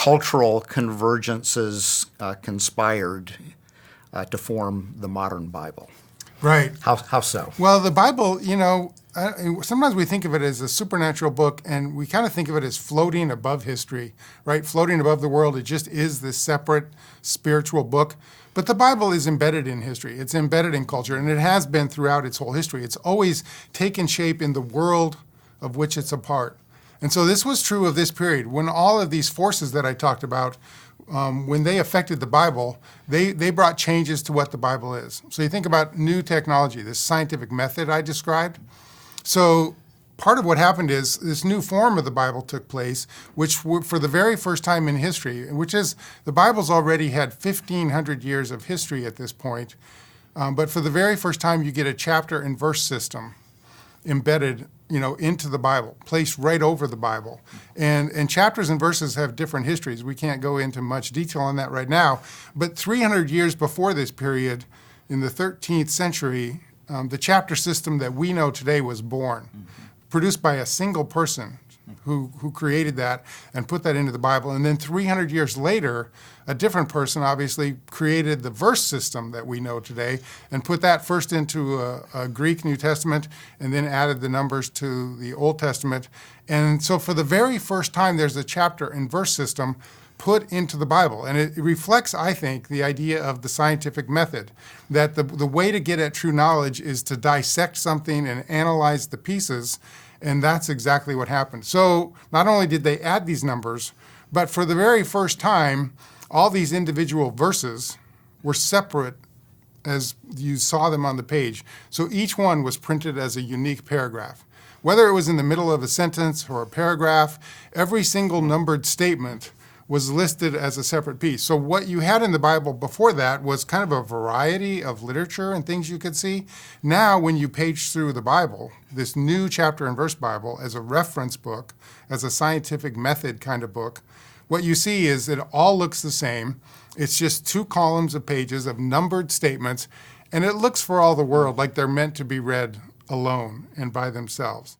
cultural convergences conspired to form the modern Bible. Right. How so? Well, the Bible, sometimes we think of it as a supernatural book, and we kind of think of it as floating above history, right? Floating above the world. It just is this separate spiritual book. But the Bible is embedded in history. It's embedded in culture, and it has been throughout its whole history. It's always taken shape in the world of which it's a part. And so this was true of this period. When all of these forces that I talked about, when they affected the Bible, they brought changes to what the Bible is. So you think about new technology, this scientific method I described. So part of what happened is this new form of the Bible took place, which for the very first time in history, which is the Bible's already had 1,500 years of history at this point, but for the very first time you get a chapter and verse system embedded into the Bible, placed right over the Bible. And chapters and verses have different histories. We can't go into much detail on that right now. But 300 years before this period, in the 13th century, the chapter system that we know today was born, produced by a single person who created that and put that into the Bible. And then 300 years later, a different person obviously created the verse system that we know today and put that first into a Greek New Testament and then added the numbers to the Old Testament. And so for the very first time, there's a chapter and verse system put into the Bible. And it reflects, I think, the idea of the scientific method, that the way to get at true knowledge is to dissect something and analyze the pieces. And that's exactly what happened. So not only did they add these numbers, but for the very first time, all these individual verses were separate as you saw them on the page. So each one was printed as a unique paragraph. Whether it was in the middle of a sentence or a paragraph, every single numbered statement was listed as a separate piece. So what you had in the Bible before that was kind of a variety of literature and things you could see. Now, when you page through the Bible, this new chapter and verse Bible as a reference book, as a scientific method kind of book, what you see is it all looks the same. It's just 2 columns of pages of numbered statements, and it looks for all the world like they're meant to be read alone and by themselves.